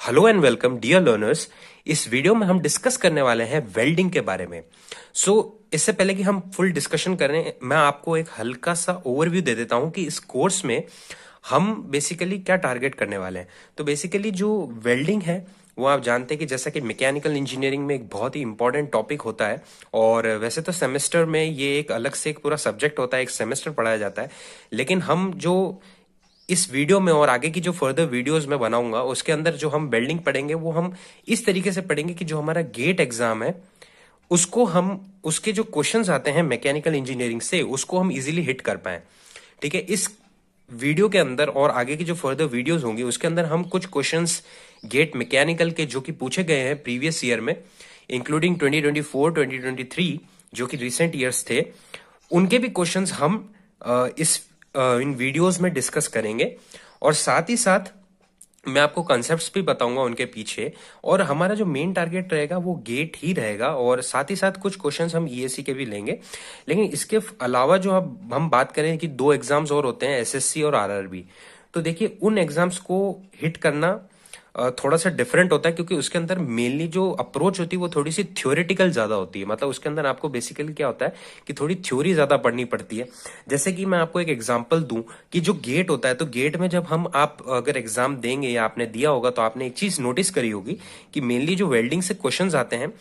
Hello and welcome dear learners. इस video में हम डिस्कस करने वाले हैं वेल्डिंग के बारे में। इससे पहले कि हम फुल डिस्कशन करें, मैं आपको एक हल्का सा ओवरव्यू दे देता हूं कि इस कोर्स में हम बेसिकली क्या टारगेट करने वाले हैं। तो बेसिकली जो वेल्डिंग है वो आप जानते हैं कि जैसा कि मैकेनिकल इंजीनियरिंग में एक बहुत ही इंपॉर्टेंट टॉपिक होता है, और वैसे तो सेमेस्टर में ये एक अलग से एक पूरा सब्जेक्ट होता है, एक सेमेस्टर पढ़ाया जाता है। लेकिन हम जो इस वीडियो में और आगे की जो फर्दर वीडियोस में बनाऊंगा उसके अंदर जो हम वेल्डिंग पढ़ेंगे वो हम इस तरीके से पढ़ेंगे कि जो हमारा गेट एग्जाम है उसको हम उसके जो क्वेश्चंस आते हैं मैकेनिकल इंजीनियरिंग से उसको हम इजीली हिट कर पाए। ठीक है, इस वीडियो के अंदर और आगे की जो फर्दर वीडियोस होंगी उसके अंदर हम कुछ क्वेश्चंस गेट मैकेनिकल के जो कि पूछे गए हैं प्रीवियस ईयर में, इंक्लूडिंग 2024 2023 जो कि रिसेंट ईयर्स थे, उनके भी क्वेश्चंस हम इन वीडियोस में डिस्कस करेंगे। और साथ ही साथ मैं आपको कॉन्सेप्ट्स भी बताऊंगा उनके पीछे, और हमारा जो मेन टारगेट रहेगा वो गेट ही रहेगा, और साथ ही साथ कुछ क्वेश्चंस हम ईएससी के भी लेंगे। लेकिन इसके अलावा जो अब हम बात करें कि दो एग्जाम्स और होते हैं, एसएससी और आरआरबी, तो देखिए उन एग्जाम्स को हिट करना थोड़ा सा डिफरेंट होता है, क्योंकि उसके अंदर मेनली जो अप्रोच होती है वो थोड़ी सी थ्योरेटिकल ज्यादा होती है। मतलब उसके अंदर आपको बेसिकली क्या होता है कि थोड़ी थ्योरी ज्यादा पढ़नी पड़ती है। जैसे कि मैं आपको एक एग्जांपल दूं कि जो गेट होता है, तो गेट में जब हम आप अगर एग्जाम देंगे या आपने दिया होगा तो आपने एक चीज नोटिस करी होगी कि मेनली जो वेल्डिंग से क्वेश्चन आते हैं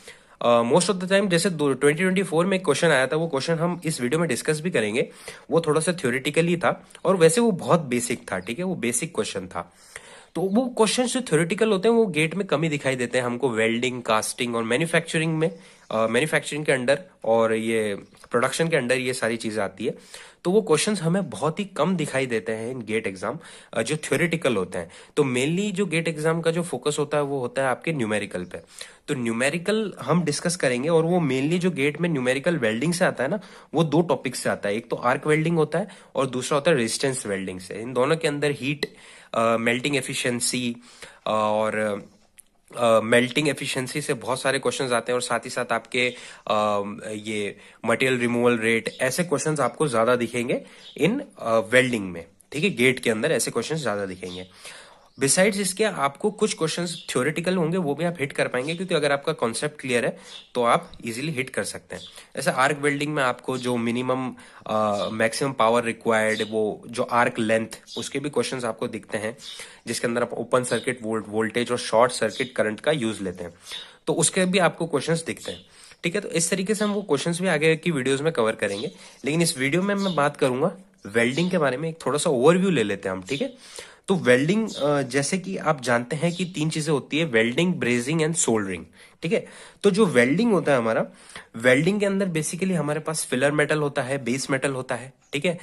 मोस्ट ऑफ द टाइम, जैसे 2024 में एक क्वेश्चन आया था, वो क्वेश्चन हम इस वीडियो में डिस्कस भी करेंगे। वो थोड़ा सा थ्योरेटिकली था और वैसे वो बहुत बेसिक था। ठीक है, वो बेसिक क्वेश्चन था। तो वो क्वेश्चन जो थ्योरेटिकल होते हैं वो गेट में कम ही दिखाई देते हैं हमको। वेल्डिंग, कास्टिंग और मैन्युफैक्चरिंग में, मैन्युफैक्चरिंग के अंडर और ये प्रोडक्शन के अंडर ये सारी चीजें आती है। तो वो क्वेश्चंस हमें बहुत ही कम दिखाई देते हैं इन गेट एग्जाम जो थ्योरेटिकल होते हैं। तो मेनली जो गेट एग्जाम का जो फोकस होता है वो होता है आपके न्यूमेरिकल पे। तो न्यूमेरिकल हम डिस्कस करेंगे, और वो मेनली जो गेट में न्यूमेरिकल वेल्डिंग से आता है ना, वो दो टॉपिक से आता है। एक तो आर्क वेल्डिंग होता है और दूसरा होता है रेजिस्टेंस वेल्डिंग से। इन दोनों के अंदर हीट, मेल्टिंग एफिशिएंसी और मेल्टिंग एफिशिएंसी से बहुत सारे क्वेश्चंस आते हैं, और साथ ही साथ आपके ये मटेरियल रिमूवल रेट, ऐसे क्वेश्चंस आपको ज्यादा दिखेंगे इन वेल्डिंग में। ठीक है, गेट के अंदर ऐसे क्वेश्चंस ज्यादा दिखेंगे। बिसाइड्स इसके आपको कुछ क्वेश्चंस थ्योरेटिकल होंगे, वो भी आप हिट कर पाएंगे, क्योंकि अगर आपका कॉन्सेप्ट क्लियर है तो आप इजीली हिट कर सकते हैं। जैसे आर्क वेल्डिंग में आपको जो मिनिमम मैक्सिमम पावर रिक्वायर्ड, वो जो आर्क लेंथ, उसके भी क्वेश्चंस आपको दिखते हैं, जिसके अंदर आप ओपन सर्किट वोल्टेज और शॉर्ट सर्किट करंट का यूज लेते हैं, तो उसके भी आपको क्वेश्चंस दिखते हैं। ठीक है, तो इस तरीके से हम वो क्वेश्चंस भी आगे की वीडियोस में कवर करेंगे। लेकिन इस वीडियो में मैं बात करूंगा वेल्डिंग के बारे में। एक थोड़ा सा ओवरव्यू ले लेते हैं हम। ठीक है, तो वेल्डिंग जैसे कि आप जानते हैं कि तीन चीजें होती है, वेल्डिंग, ब्रेजिंग एंड सोल्डरिंग। ठीक है, तो जो वेल्डिंग होता है हमारा, वेल्डिंग के अंदर बेसिकली हमारे पास फिलर मेटल होता है, बेस मेटल होता है। ठीक है,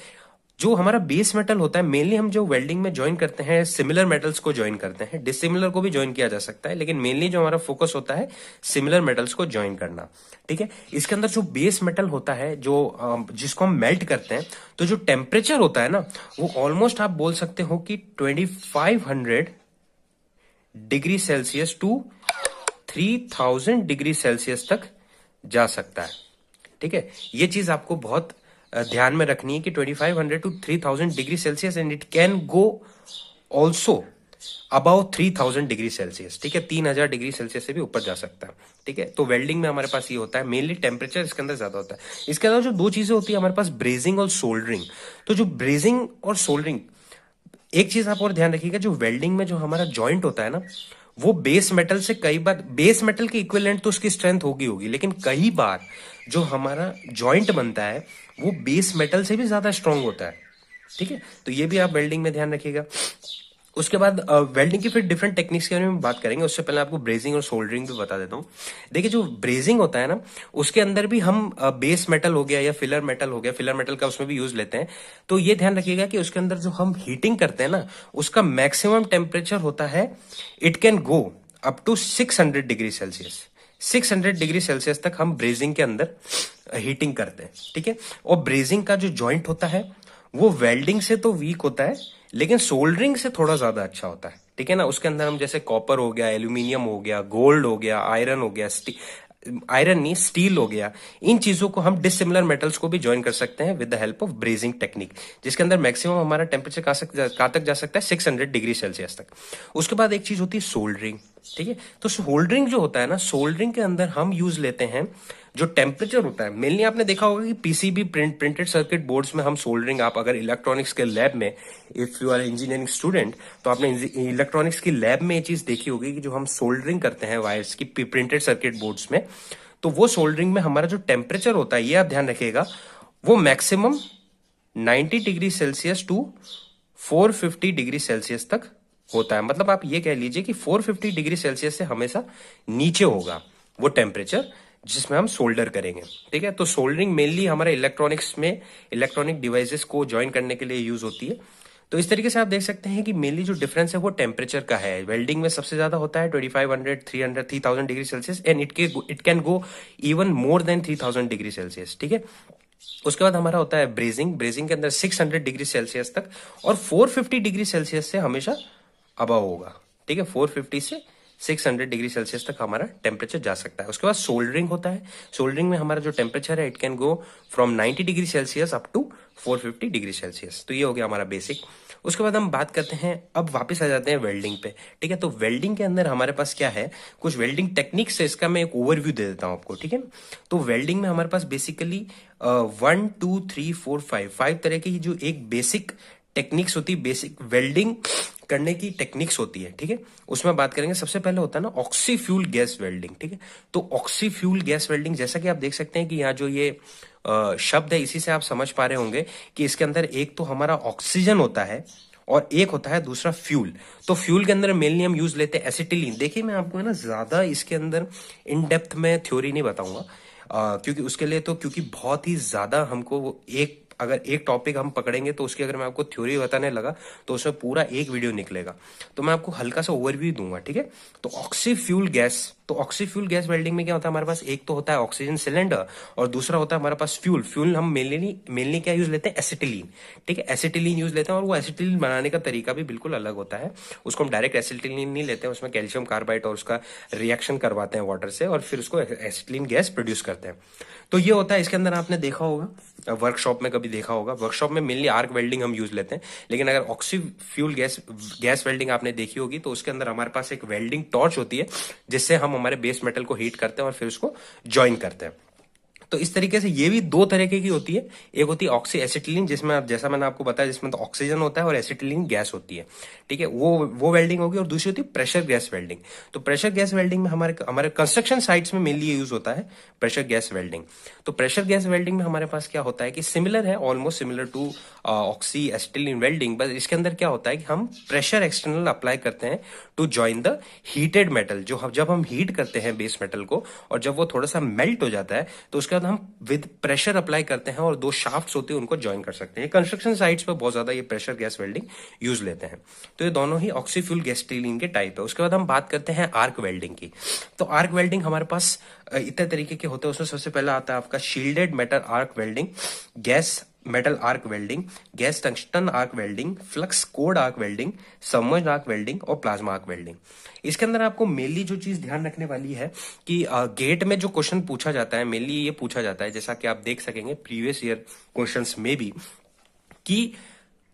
जो हमारा बेस मेटल होता है, मेनली हम जो वेल्डिंग में ज्वाइन करते हैं सिमिलर मेटल्स को ज्वाइन करते हैं, डिसिमिलर को भी ज्वाइन किया जा सकता है, लेकिन मेनली जो हमारा फोकस होता है सिमिलर मेटल्स को ज्वाइन करना। ठीक है, इसके अंदर जो बेस मेटल होता है, जो जिसको हम मेल्ट करते हैं, तो जो टेम्परेचर होता है ना, वो ऑलमोस्ट आप बोल सकते हो कि 2500 degree Celsius to 3000 degree Celsius तक जा सकता है। ठीक है, ये चीज आपको बहुत ध्यान में रखनी है कि 2500 to 3000 degree Celsius, and it can go also about 3000 degree Celsius. ठीक है, 3000 डिग्री सेल्सियस से भी ऊपर जा सकता है। ठीक है, तो वेल्डिंग में हमारे पास ये होता है, मेनली टेम्परेचर इसके अंदर ज्यादा होता है। इसके अलावा जो दो चीजें होती है हमारे पास, ब्रेजिंग और सोल्डरिंग। तो जो ब्रेजिंग और सोल्डरिंग, एक चीज आप और ध्यान रखिएगा, जो वेल्डिंग में जो हमारा जॉइंट होता है ना, वो बेस मेटल से कई बार, बेस मेटल के इक्विवेलेंट तो उसकी स्ट्रेंथ होगी, लेकिन कई बार जो हमारा जॉइंट बनता है वो बेस मेटल से भी ज्यादा स्ट्रांग होता है। ठीक है, तो ये भी आप वेल्डिंग में ध्यान रखिएगा। उसके बाद वेल्डिंग की फिर डिफरेंट टेक्निक्स के बारे में बात करेंगे। उससे पहले आपको ब्रेजिंग और सोल्डरिंग भी बता देता हूँ। देखिए, जो ब्रेजिंग होता है ना, उसके अंदर भी हम बेस मेटल हो गया या फिलर मेटल हो गया, फिलर मेटल का उसमें भी यूज लेते हैं। तो ये ध्यान रखिएगा कि उसके अंदर जो हम हीटिंग करते हैं ना, उसका मैक्सिमम टेम्परेचर होता है, it can go up to 600 degree Celsius. 600 degree Celsius तक हम ब्रेजिंग के अंदर हीटिंग करते हैं। ठीक है, और ब्रेजिंग का जो जॉइंट होता है वो वेल्डिंग से तो वीक होता है, लेकिन सोल्डरिंग से थोड़ा ज्यादा अच्छा होता है। ठीक है ना, उसके अंदर हम जैसे कॉपर हो गया, एल्यूमिनियम हो गया, गोल्ड हो गया, आयरन हो गया, आयरन नहीं, स्टील हो गया, इन चीजों को हम डिसिमिलर मेटल्स को भी ज्वाइन कर सकते हैं with the help of brazing technique, जिसके अंदर मैक्सिमम हमारा टेम्परेचर कहां तक जा सकता है, 600 डिग्री सेल्सियस तक। उसके बाद एक चीज होती है सोल्डरिंग। ठीक है। तो सोल्डरिंग जो होता है ना, सोल्डरिंग के अंदर हम यूज लेते हैं जो टेम्परेचर होता है। मेनली आपने देखा होगा कि पीसीबी प्रिंटेड सर्किट बोर्ड्स में हम सोल्डरिंग, आप अगर इलेक्ट्रॉनिक्स के लैब में, if you are engineering student, तो आपने इलेक्ट्रॉनिक्स की लैब में ये चीज देखी होगी कि जो हम सोल्डरिंग करते हैं वायर्स की प्रिंटेड सर्किट बोर्ड्स में, तो वो सोल्डरिंग में हमारा जो टेम्परेचर होता है, ये आप ध्यान रखिएगा, वो maximum 90 degree Celsius to 450 degree Celsius तक होता है। मतलब आप ये कह लीजिए कि 450 डिग्री सेल्सियस से हमेशा नीचे होगा वो टेम्परेचर जिसमें हम सोल्डर करेंगे। ठीक है। तो सोल्डरिंग मेनली हमारे इलेक्ट्रॉनिक्स में इलेक्ट्रॉनिक डिवाइसेस को ज्वाइन करने के लिए यूज होती है। तो इस तरीके से आप देख सकते हैं कि मेनली जो डिफरेंस है वो टेम्परेचर का है। वेल्डिंग में सबसे ज्यादा होता है 2500, 300, 3000 degree Celsius, and it can go even more than 3000 degree Celsius. ठीक है। उसके बाद हमारा होता है ब्रेजिंग। ब्रेजिंग के अंदर 600 डिग्री सेल्सियस तक और 450 डिग्री सेल्सियस से हमेशा अबव होगा। ठीक है। 450 से 600 डिग्री सेल्सियस तक हमारा टेम्परेचर जा सकता है। उसके बाद सोल्डरिंग होता है। सोल्डरिंग में हमारा जो टेम्परेचर है, it can go from 90 degree Celsius up to 450 degree Celsius. तो ये हो गया हमारा बेसिक। उसके बाद हम बात करते हैं, अब वापस आ जाते हैं वेल्डिंग पे। ठीक है। तो वेल्डिंग के अंदर हमारे पास क्या है, कुछ वेल्डिंग टेक्निक्स है, इसका मैं एक ओवरव्यू दे देता हूं आपको। ठीक है। तो वेल्डिंग में हमारे पास बेसिकली 1 2 3 4 5 तरह की जो एक बेसिक टेक्निक्स होती है, बेसिक वेल्डिंग करने की टेक्निक्स होती है। ठीक है। उसमें बात करेंगे, सबसे पहले होता है ना ऑक्सी फ्यूल गैस वेल्डिंग। ठीक है। तो ऑक्सी फ्यूल गैस वेल्डिंग, जैसा कि आप देख सकते हैं कि यहाँ जो ये शब्द है, इसी से आप समझ पा रहे होंगे कि इसके अंदर एक तो हमारा ऑक्सीजन होता है और एक होता है दूसरा फ्यूल। तो फ्यूल के अंदर मेनली हम यूज लेते हैं एसिटिलीन। देखिए मैं आपको है ना ज्यादा इसके अंदर इन डेप्थ में थ्योरी नहीं बताऊंगा, क्योंकि उसके लिए तो, क्योंकि बहुत ही ज्यादा हमको एक, अगर एक टॉपिक हम पकड़ेंगे तो उसकी अगर मैं आपको थ्योरी बताने लगा तो उसमें पूरा एक वीडियो निकलेगा। तो मैं आपको हल्का सा ओवरव्यू दूंगा। ठीक है। तो ऑक्सी फ्यूल गैस, तो ऑक्सी फ्यूल गैस वेल्डिंग में क्या होता है, हमारे पास एक तो होता है ऑक्सीजन सिलेंडर और दूसरा होता है हमारे पास फ्यूल। फ्यूल हम मेनली क्या यूज लेते हैं, एसिटिलीन। ठीक है। एसिटिलीन यूज लेते हैं और वो एसिटिलीन बनाने का तरीका भी बिल्कुल अलग होता है। उसको हम डायरेक्ट एसिटिलीन नहीं लेते हैं, उसमें कैल्शियम कार्बाइड और उसका रिएक्शन करवाते हैं वाटर से और फिर उसको एसिटिलीन गैस प्रोड्यूस करते हैं। तो ये होता है। इसके अंदर आपने देखा होगा, वर्कशॉप में कभी देखा होगा, वर्कशॉप में मेनली आर्क वेल्डिंग हम यूज लेते हैं। लेकिन अगर ऑक्सी फ्यूल गैस वेल्डिंग आपने देखी होगी तो उसके अंदर हमारे पास एक वेल्डिंग टॉर्च होती है जिससे हम हमारे बेस मेटल को हीट करते हैं और फिर उसको ज्वाइन करते हैं। तो इस तरीके से ये भी दो तरीके की होती है। एक होती है ऑक्सी एसिटिलीन, जिसमें आप, जैसा मैंने आपको बताया, जिसमें तो ऑक्सीजन होता है और एसिटिलीन गैस होती है। ठीक है। वो वेल्डिंग होगी। और दूसरी होती है प्रेशर गैस वेल्डिंग। तो प्रेशर गैस वेल्डिंग में हमारे कंस्ट्रक्शन साइट्स में मेनली यूज होता है प्रेशर गैस वेल्डिंग। तो प्रेशर गैस वेल्डिंग में हमारे पास क्या होता है कि सिमिलर है, almost similar to oxy acetylene welding, बस इसके अंदर क्या होता है कि हम प्रेशर एक्सटर्नल अप्लाई करते हैं to join the heated metal. जब हम हीट करते हैं बेस मेटल को और जब वो थोड़ा सा मेल्ट हो जाता है तो उसके बाद हम विद प्रेशर अप्लाई करते हैं और दो शाफ्ट्स होते हैं उनको ज्वाइन कर सकते हैं। कंस्ट्रक्शन साइट्स पे बहुत ज्यादा ये प्रेशर गैस वेल्डिंग यूज लेते हैं। तो ये दोनों ही ऑक्सीफ्यूल गैसोलीन के टाइप है। उसके बाद हम बात करते हैं आर्क वेल्डिंग की। तो आर्क वेल्डिंग हमारे पास इतने तरीके के होते हैं। उसमें सबसे पहला आता है आपका shielded metal arc welding, gas metal arc welding, gas tungsten arc welding, flux code arc welding, submerged arc welding और प्लाज्मा आर्क वेल्डिंग। इसके अंदर आपको मेनली जो चीज ध्यान रखने वाली है कि गेट में जो क्वेश्चन पूछा जाता है, मेनली ये पूछा जाता है, जैसा कि आप देख सकेंगे प्रीवियस ईयर क्वेश्चंस में भी, कि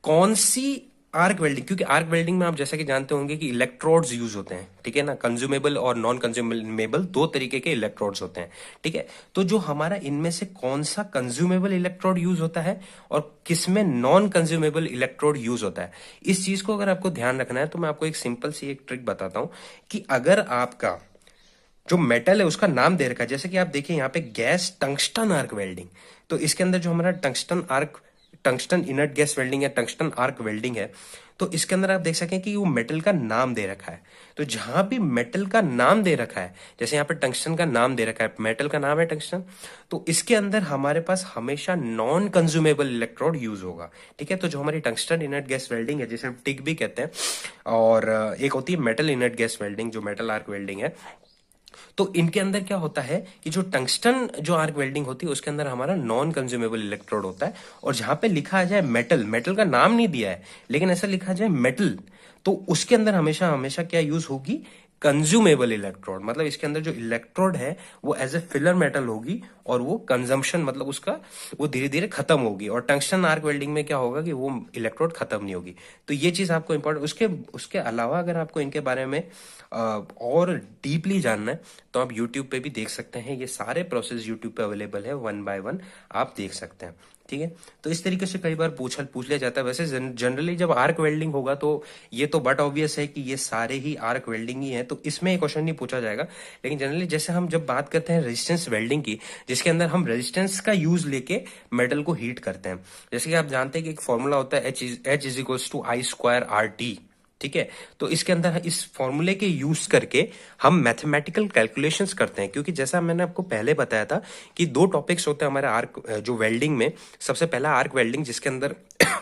कौन सी आर्क वेल्डिंग, क्योंकि आर्क वेल्डिंग में आप जैसा कि जानते होंगे कि इलेक्ट्रोड्स यूज होते हैं। ठीक है ना। कंज्यूमेबल और नॉन कंज्यूमेबल दो तरीके के इलेक्ट्रोड्स होते हैं। ठीक है। तो जो हमारा इनमें से कौन सा कंज्यूमेबल इलेक्ट्रोड यूज होता है और किसमें नॉन कंज्यूमेबल इलेक्ट्रोड यूज होता है, इस चीज को अगर आपको ध्यान रखना है तो मैं आपको एक सिंपल सी एक ट्रिक बताता हूं कि अगर आपका जो मेटल है उसका नाम दे रखा है, जैसे कि आप देखिए यहाँ पे गैस टंगस्टन आर्क वेल्डिंग, तो इसके अंदर जो हमारा टंगस्टन इनर्ट गैस वेल्डिंग या टंगस्टन आर्क वेल्डिंग है, तो इसके अंदर आप देख सकें कि वो मेटल का नाम दे रखा है। तो जहां भी मेटल का नाम दे रखा है, जैसे यहाँ पे टंगस्टन का नाम दे रखा है, मेटल का नाम है टंगस्टन, तो इसके अंदर हमारे पास हमेशा नॉन कंज्यूमेबल इलेक्ट्रोड यूज होगा। ठीक है। तो जो हमारी टंगस्टन इनर्ट गैस वेल्डिंग है, जिसे हम टिक भी कहते हैं, और एक होती है मेटल इनर्ट गैस वेल्डिंग जो मेटल आर्क वेल्डिंग है, तो इनके अंदर क्या होता है कि जो टंगस्टन जो आर्क वेल्डिंग होती है उसके अंदर हमारा नॉन कंज्यूमेबल इलेक्ट्रोड होता है। और जहां पे लिखा जाए मेटल, मेटल का नाम नहीं दिया है लेकिन ऐसा लिखा जाए मेटल, तो उसके अंदर हमेशा हमेशा क्या यूज होगी, कंज्यूमेबल इलेक्ट्रोड, मतलब इसके अंदर जो इलेक्ट्रोड है वो एज ए फिलर मेटल होगी और वो कंजम्पशन मतलब उसका वो धीरे धीरे खत्म होगी। और टंगस्टन आर्क वेल्डिंग में क्या होगा कि वो इलेक्ट्रोड खत्म नहीं होगी। तो ये चीज आपको इंपॉर्टेंट। उसके उसके अलावा अगर आपको इनके बारे में और डीपली जानना है तो आप यूट्यूब पे भी देख सकते हैं। ये सारे प्रोसेस यूट्यूब पे अवेलेबल है, वन बाय वन आप देख सकते हैं। ठीक है, तो इस तरीके से कई बार पूछ लिया जाता है। वैसे जनरली जब आर्क वेल्डिंग होगा तो ये तो बट ऑब्वियस है कि ये सारे ही आर्क वेल्डिंग ही है, तो इसमें एक क्वेश्चन नहीं पूछा जाएगा। लेकिन जनरली जैसे हम जब बात करते हैं रेजिस्टेंस वेल्डिंग की, जिसके अंदर हम रेजिस्टेंस का यूज लेके मेटल को हीट करते हैं। जैसे कि आप जानते हैं कि एक फॉर्मूला होता है H is equals to I square R T. ठीक है, तो इसके अंदर इस फॉर्मूले के यूज करके हम मैथमेटिकल कैलकुलेशंस करते हैं। क्योंकि जैसा मैंने आपको पहले बताया था कि दो टॉपिक्स होते हैं हमारे आर्क जो वेल्डिंग में। सबसे पहला आर्क वेल्डिंग, जिसके अंदर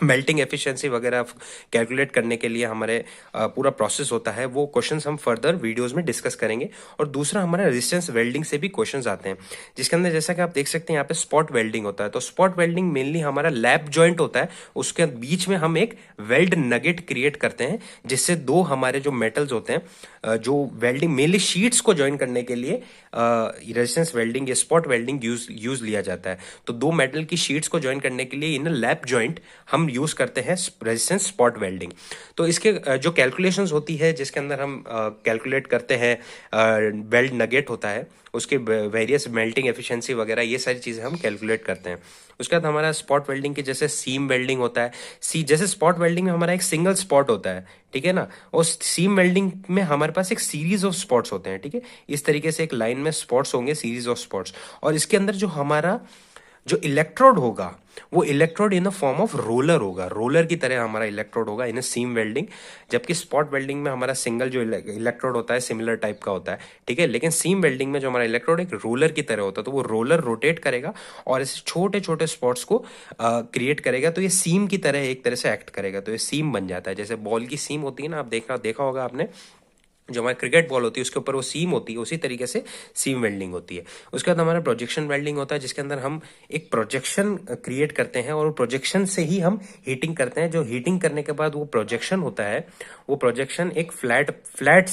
मेल्टिंग एफिशिएंसी वगैरह कैलकुलेट करने के लिए हमारे पूरा प्रोसेस होता है, वो क्वेश्चंस हम फर्दर वीडियोस में डिस्कस करेंगे। और दूसरा हमारा रेजिस्टेंस वेल्डिंग से भी क्वेश्चंस आते हैं, जिसके अंदर जैसा कि आप देख सकते हैं यहाँ पे स्पॉट वेल्डिंग होता है। तो स्पॉट वेल्डिंग मेनली हमारा लैप जॉइंट होता है, उसके बीच में हम एक वेल्ड नगेट क्रिएट करते हैं, जिससे दो हमारे जो मेटल्स होते हैं जो वेल्डिंग मेनली शीट्स को ज्वाइन करने के लिए रेजिस्टेंस वेल्डिंग या स्पॉट वेल्डिंग यूज लिया जाता है। तो दो मेटल की शीट्स को ज्वाइन करने के लिए इन लैप जॉइंट हम यूज करते हैं रेजिस्टेंस स्पॉट वेल्डिंग। तो इसके जो कैलकुलेशंस होती है, जिसके अंदर हम कैलकुलेट करते हैं वेल्ड नगेट होता है, उसके वेरियस मेल्टिंग एफिशिएंसी वगैरह, ये सारी चीजें हम कैलकुलेट करते हैं। उसके बाद हमारा स्पॉट वेल्डिंग के जैसे सीम वेल्डिंग होता है। जैसे स्पॉट वेल्डिंग में हमारा एक सिंगल स्पॉट होता है, ठीक है ना, और सीम वेल्डिंग में हमारे पास एक सीरीज ऑफ स्पॉट्स होते हैं। ठीक है, इस तरीके से एक लाइन में स्पॉट्स होंगे, सीरीज ऑफ स्पॉट्स। और इसके अंदर जो हमारा जो इलेक्ट्रोड होगा वो electrode in the form of roller होगा, रोलर की तरह हमारा इलेक्ट्रोड होगा इन सीम वेल्डिंग। जबकि स्पॉट वेल्डिंग में हमारा सिंगल जो इलेक्ट्रोड होता है सिमिलर टाइप का होता है। ठीक है, लेकिन सीम वेल्डिंग में जो हमारा इलेक्ट्रोड एक रोलर की तरह होता है, तो वो रोलर रोटेट करेगा और ऐसे छोटे छोटे स्पॉट्स को क्रिएट करेगा। तो ये सीम की तरह एक तरह से एक्ट करेगा, तो ये सीम बन जाता है। जैसे बॉल की सीम होती है ना, आप देखा होगा आपने, जो हमारी क्रिकेट बॉल होती है उसके ऊपर वो सीम होती है, उसी तरीके से सीम वेल्डिंग होती है। उसके बाद हमारा प्रोजेक्शन वेल्डिंग होता है, जिसके अंदर हम एक प्रोजेक्शन क्रिएट करते हैं और प्रोजेक्शन से ही हम हीटिंग करते हैं। जो हीटिंग करने के बाद वो प्रोजेक्शन होता है, वो प्रोजेक्शन एक फ्लैट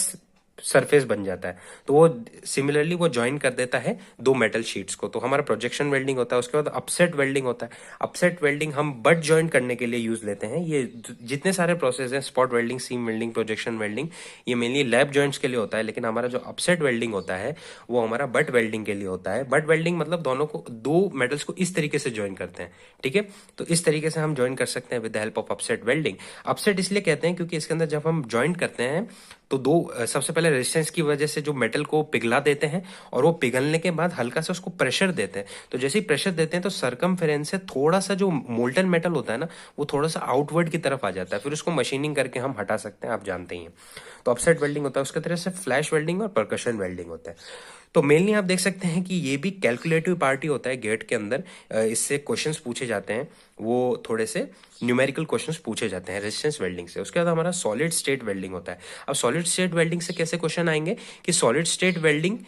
सरफेस बन जाता है। तो वो सिमिलरली वो ज्वाइन कर देता है दो मेटल शीट्स को, तो हमारा प्रोजेक्शन वेल्डिंग होता है। उसके बाद अपसेट वेल्डिंग होता है। अपसेट वेल्डिंग हम बट ज्वाइन करने के लिए यूज लेते हैं। ये जितने सारे प्रोसेस हैं, spot welding, seam welding, projection welding, ये मेनली लैप जॉइंट्स के लिए होता है। लेकिन हमारा जो अपसेट वेल्डिंग होता है वो हमारा बट वेल्डिंग के लिए होता है। बट वेल्डिंग मतलब दोनों को, दो मेटल्स को इस तरीके से ज्वाइन करते हैं। ठीक है, तो इस तरीके से हम ज्वाइन कर सकते हैं with the help of upset welding. Upset इसलिए कहते हैं क्योंकि इसके अंदर जब हम ज्वाइन करते हैं तो सबसे पहले रेजिस्टेंस की वजह से जो मेटल को पिघला देते हैं, और वो पिघलने के बाद हल्का सा उसको प्रेशर देते हैं। तो जैसे ही प्रेशर देते हैं तो सरकमफेरेंस से थोड़ा सा जो मोल्टन मेटल होता है ना, वो थोड़ा सा आउटवर्ड की तरफ आ जाता है। फिर उसको मशीनिंग करके हम हटा सकते हैं, आप जानते ही हैं। तो अपसेट वेल्डिंग होता है। उसके तरह से फ्लैश वेल्डिंग और परकशन वेल्डिंग होता है। तो मेनली आप देख सकते हैं कि ये भी कैलकुलेटिव पार्टी होता है गेट के अंदर। इससे क्वेश्चंस पूछे जाते हैं, वो थोड़े से न्यूमेरिकल क्वेश्चंस पूछे जाते हैं रेजिस्टेंस वेल्डिंग से। उसके बाद हमारा सॉलिड स्टेट वेल्डिंग होता है। अब सॉलिड स्टेट वेल्डिंग से कैसे क्वेश्चन आएंगे कि सॉलिड स्टेट वेल्डिंग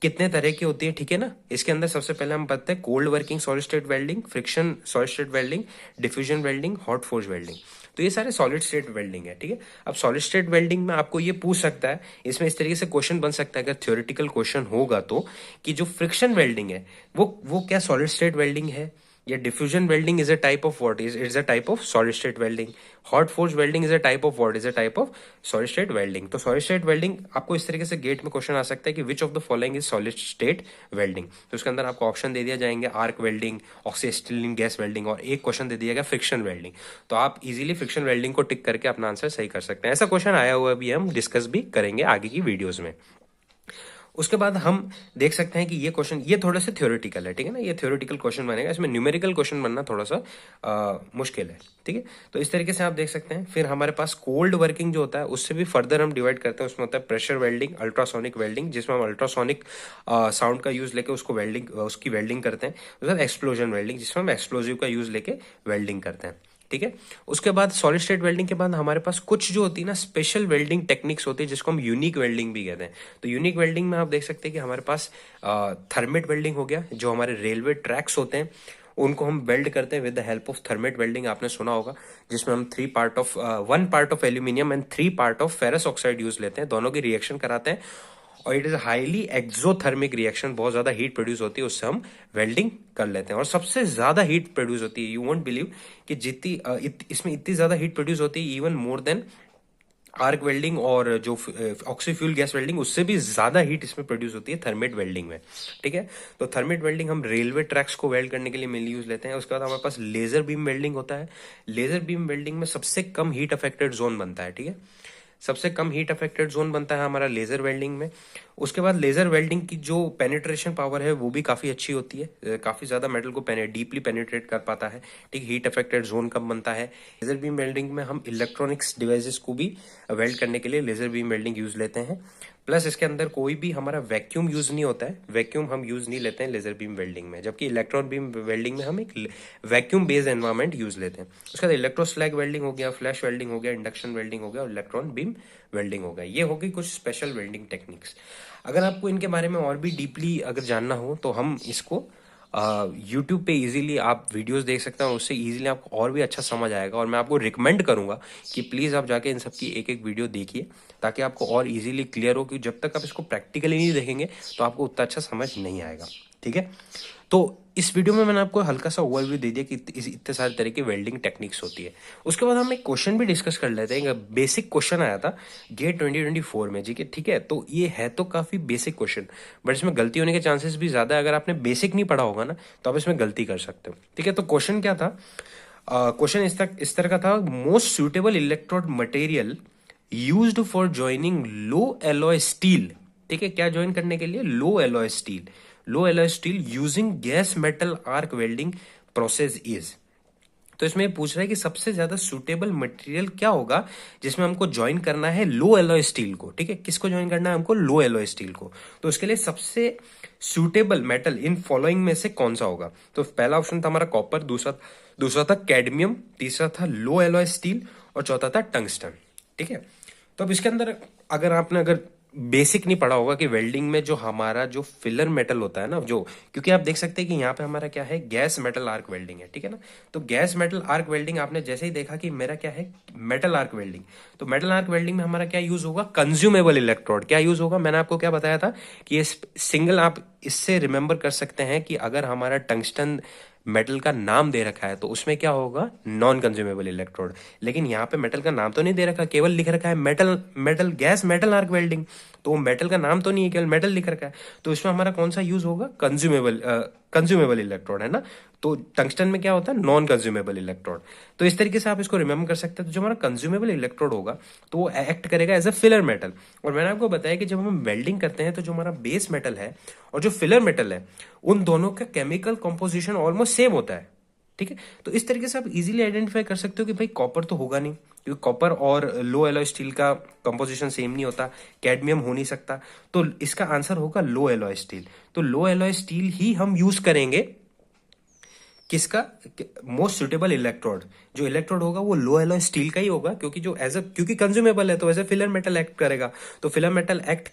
कितने तरह की होती है, ठीक है ना। इसके अंदर सबसे पहले हम पढ़ते हैं cold working solid state welding, friction solid state welding, diffusion welding, hot force welding. तो ये सारे सॉलिड स्टेट वेल्डिंग है, ठीक है। अब सॉलिड स्टेट वेल्डिंग में आपको ये पूछ सकता है, इसमें इस तरीके से क्वेश्चन बन सकता है अगर थ्योरेटिकल क्वेश्चन होगा तो, कि जो फ्रिक्शन वेल्डिंग है वो क्या सॉलिड स्टेट वेल्डिंग है, या diffusion welding is a type of what, is a type of solid state welding, hot force welding is a type of what, is a type of solid state welding. तो solid state welding आपको इस तरीके से gate में question आ सकता है कि which of the following is solid state welding. तो उसके अंदर आपको ऑप्शन दे दिया जाएंगे आर्क वेल्डिंग, ऑक्सीस्टिलीन गैस वेल्डिंग, और एक क्वेश्चन दे दिया गया फ्रिक्शन वेल्डिंग। तो आप इजीली फ्रिक्शन वेल्डिंग को टिक करके अपना आंसर सही कर सकते हैं। ऐसा क्वेश्चन आया हुआ भी हम डिस्कस भी करेंगे आगे की वीडियोज में। उसके बाद हम देख सकते हैं कि ये क्वेश्चन ये थोड़ा सा थ्योरेटिकल है, ठीक है ना, ये थ्योरेटिकल क्वेश्चन बनेगा, इसमें न्यूमेरिकल क्वेश्चन बनना थोड़ा सा मुश्किल है, ठीक है। तो इस तरीके से आप देख सकते हैं। फिर हमारे पास कोल्ड वर्किंग जो होता है उससे भी फर्दर हम डिवाइड करते हैं। उसमें होता है प्रेशर वेल्डिंग, अल्ट्रासोनिक वेल्डिंग, जिसमें हम अल्ट्रासोनिक साउंड का यूज लेके उसकी वेल्डिंग करते हैं। उसके बाद एक्सप्लोजन वेल्डिंग, जिसमें हम एक्सप्लोजिव का यूज लेके वेल्डिंग करते हैं, ठीक है। उसके बाद सॉलिड स्टेट वेल्डिंग के बाद हमारे पास कुछ जो होती है ना स्पेशल वेल्डिंग टेक्निक्स होती है, जिसको हम यूनिक वेल्डिंग भी कहते हैं। तो यूनिक वेल्डिंग में आप देख सकते हैं कि हमारे पास थर्मिट वेल्डिंग हो गया, जो हमारे रेलवे ट्रैक्स होते हैं उनको हम वेल्ड करते हैं with the help of thermite welding. आपने सुना होगा, जिसमें हम 1 part of aluminium and 3 part of ferrous oxide use लेते हैं, दोनों की रिएक्शन कराते हैं, और it is highly exothermic reaction, बहुत ज्यादा हीट प्रोड्यूस होती है, उससे हम वेल्डिंग कर लेते हैं। और सबसे ज्यादा हीट प्रोड्यूस होती है, यू वोंट बिलीव कि इसमें इतनी ज्यादा हीट प्रोड्यूस होती है, even more than arc welding और जो ऑक्सीफ्यूल गैस वेल्डिंग, उससे भी ज्यादा हीट इसमें प्रोड्यूस होती है थर्मेट वेल्डिंग में। ठीक है, तो थर्मेट वेल्डिंग हम रेलवे ट्रैक्स को वेल्ड करने के लिए मेनली यूज लेते हैं। उसके बाद हमारे पास लेजर बीम वेल्डिंग होता है। लेजर बीम वेल्डिंग में सबसे कम हीट अफेक्टेड जोन बनता है। ठीक है, सबसे कम हीट अफेक्टेड जोन बनता है हमारा लेजर वेल्डिंग में। उसके बाद लेजर वेल्डिंग की जो पेनिट्रेशन पावर है वो भी काफी अच्छी होती है, काफी ज्यादा मेटल को डीपली पेनिट्रेट कर पाता है। ठीक, हीट अफेक्टेड जोन कम बनता है। लेजर बीम वेल्डिंग में हम इलेक्ट्रॉनिक्स डिवाइसेस को भी वेल्ड करने के लिए लेजर बीम वेल्डिंग यूज लेते हैं। प्लस इसके अंदर कोई भी हमारा वैक्यूम यूज नहीं होता है, वैक्यूम हम यूज नहीं लेते हैं लेजर बीम वेल्डिंग में, जबकि इलेक्ट्रॉन बीम वेल्डिंग में हम एक वैक्यूम बेस्ड एनवायरमेंट यूज लेते हैं। उसके बाद इलेक्ट्रोस्लैग वेल्डिंग हो गया, फ्लैश वेल्डिंग हो गया, इंडक्शन वेल्डिंग हो गया और इलेक्ट्रॉन बीम वेल्डिंग हो गया। ये होगी कुछ स्पेशल वेल्डिंग टेक्निक्स। अगर आपको इनके बारे में और भी डीपली अगर जानना हो तो हम इसको यूट्यूब पे इजीली आप वीडियोस देख सकते हैं, उससे इजीली आपको और भी अच्छा समझ आएगा। और मैं आपको रिकमेंड करूंगा कि प्लीज आप जाके इन सब की एक एक वीडियो देखिए, ताकि आपको और इजीली क्लियर हो, कि जब तक आप इसको प्रैक्टिकली नहीं देखेंगे तो आपको उतना अच्छा समझ नहीं आएगा। ठीक है, तो इस वीडियो में मैंने आपको हल्का सा ओवरव्यू दे दिया कि इतने सारे तरह की वेल्डिंग टेक्निक्स होती है। उसके बाद हम एक क्वेश्चन भी डिस्कस कर लेते हैं। बेसिक क्वेश्चन आया था गेट 2024 में जी के। ठीक है, तो ये है तो काफी बेसिक क्वेश्चन, बट इसमें गलती होने के चांसेस भी ज्यादा है। अगर आपने बेसिक नहीं पढ़ा होगा ना तो आप इसमें गलती कर सकते हो। ठीक है, तो क्वेश्चन क्या था? क्वेश्चन इस तरह का था, most suitable electrode material used for joining low alloy steel. ठीक है, क्या ज्वाइन करने के लिए? Low alloy steel. Low alloy steel using gas metal arc welding process is. तो इसमें ये पूछ रहा है कि सबसे ज्यादा सुटेबल मटेरियल क्या होगा जिसमें हमको ज्वाइन करना है लो एलॉय स्टील को। ठीक है, किसको ज्वाइन करना है हमको? लो एलॉय स्टील को। तो उसके लिए सबसे सुटेबल मेटल इन फॉलोइंग में से कौन सा होगा? तो पहला ऑप्शन था हमारा कॉपर, दूसरा था कैडमियम, तीसरा था लो एलॉय स्टील और चौथा था टंगस्टन। ठीक है, तो अब इसके अंदर अगर बेसिक नहीं पढ़ा होगा कि वेल्डिंग में जो हमारा जो फिलर मेटल होता है ना, जो, क्योंकि आप देख सकते हैं कि यहाँ पे हमारा क्या है, गैस मेटल आर्क वेल्डिंग है। ठीक है ना, तो गैस मेटल आर्क वेल्डिंग आपने जैसे ही देखा कि मेरा क्या है, मेटल आर्क वेल्डिंग, तो मेटल आर्क वेल्डिंग में हमारा क्या यूज होगा? Consumable electrode. क्या यूज होगा? मैंने आपको क्या बताया था कि ये सिंगल, आप इससे रिमेंबर कर सकते हैं कि अगर हमारा टंगस्टन मेटल का नाम दे रखा है तो उसमें क्या होगा? Non consumable electrode. लेकिन यहाँ पे मेटल का नाम तो नहीं दे रखा, केवल लिख रखा है गैस मेटल आर्क वेल्डिंग, तो मेटल का नाम तो नहीं है, केवल मेटल लिख रखा है। तो इसमें हमारा कौन सा यूज होगा? कंज्यूमेबल इलेक्ट्रोड, है ना। तो टंगस्टन में क्या होता है? Non consumable electrode. तो इस तरीके से आप इसको रिमेंबर कर सकते हैं। तो जो हमारा कंज्यूमेबल इलेक्ट्रोड होगा तो वो एक्ट करेगा एज अ फिलर मेटल। और मैंने आपको बताया कि जब हम वेल्डिंग करते हैं तो जो हमारा बेस मेटल है और जो फिलर मेटल है, उन दोनों का केमिकल कॉम्पोजिशन ऑलमोस्ट सेम होता है। ठीक है, तो इस तरीके से आप इजीली आइडेंटिफाई कर सकते हो कि भाई कॉपर तो होगा नहीं, क्योंकि कॉपर और लो एलॉय स्टील का कंपोजिशन सेम नहीं होता, कैडमियम हो नहीं सकता, तो इसका आंसर होगा लो एलॉय स्टील। तो लो एलॉय स्टील ही हम यूज करेंगे, किसका? मोस्ट सुटेबल इलेक्ट्रोड, जो इलेक्ट्रोड होगा वो लो एलॉय स्टील का ही होगा, क्योंकि कंज्यूमेबल है तो as a filler metal act करेगा। तो फिलर मेटल एक्ट,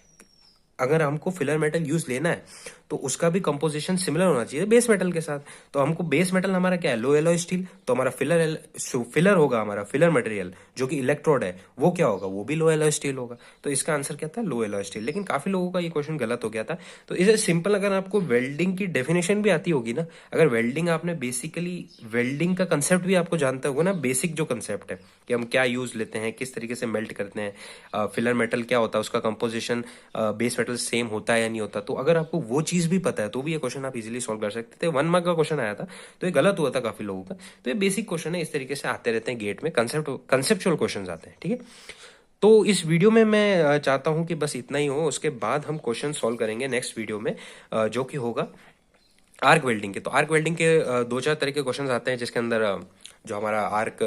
अगर हमको फिलर मेटल यूज लेना है तो उसका भी कंपोजिशन सिमिलर होना चाहिए बेस मेटल के साथ। तो हमको बेस मेटल हमारा क्या है? लो एलॉय स्टील। तो हमारा फिलर होगा, हमारा फिलर मटेरियल जो कि इलेक्ट्रोड है वो क्या होगा? वो भी लो एलॉय स्टील होगा। तो इसका आंसर क्या था? लो एलॉय स्टील। लेकिन काफी लोगों का ये क्वेश्चन गलत हो गया था। तो इसे सिंपल, अगर आपको वेल्डिंग की डेफिनेशन भी आती होगी ना, अगर वेल्डिंग आपने बेसिकली वेल्डिंग का कंसेप्ट भी आपको जानता होगा ना, बेसिक जो कंसेप्ट है कि हम क्या यूज लेते हैं, किस तरीके से मेल्ट करते हैं, फिलर मेटल क्या होता है, उसका कंपोजिशन बेस मेटल सेम होता है या नहीं होता, तो अगर आपको वो चीज भी पता है तो भी ये क्वेश्चन आप इजीली सॉल्व कर सकते थे। 1 मार्क का क्वेश्चन आया था तो ये गलत हुआ था काफी लोगों का। तो ये बेसिक क्वेश्चन है, इस तरीके से आते रहते हैं गेट में, कंसेप्चुअल क्वेश्चन आते हैं। ठीक है, तो इस वीडियो में मैं चाहता हूं कि बस इतना ही हो। उसके बाद हम क्वेश्चन सॉल्व करेंगे नेक्स्ट वीडियो में, जो कि होगा आर्क वेल्डिंग के। तो आर्क वेल्डिंग के 2-4 तरह के क्वेश्चन आते हैं, जिसके अंदर जो हमारा आर्क,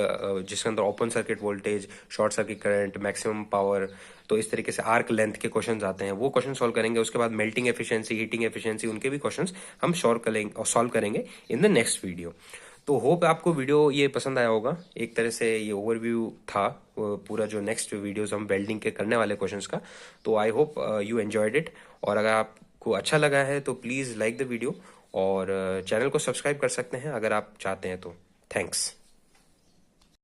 जिसके अंदर open circuit voltage, short circuit current, maximum power, तो इस तरीके से आर्क लेंथ के क्वेश्चंस आते हैं, वो क्वेश्चन सॉल्व करेंगे। उसके बाद मेल्टिंग एफिशिएंसी, हीटिंग एफिशिएंसी, उनके भी क्वेश्चंस हम सॉल्व करेंगे इन द नेक्स्ट वीडियो। तो होप आपको वीडियो ये पसंद आया होगा। एक तरह से ये ओवरव्यू था पूरा जो नेक्स्ट वीडियोस हम वेल्डिंग के करने वाले क्वेश्चंस का। तो I hope you enjoyed it. और अगर आपको अच्छा लगा है तो प्लीज लाइक द वीडियो और चैनल को सब्सक्राइब कर सकते हैं अगर आप चाहते हैं तो। थैंक्स।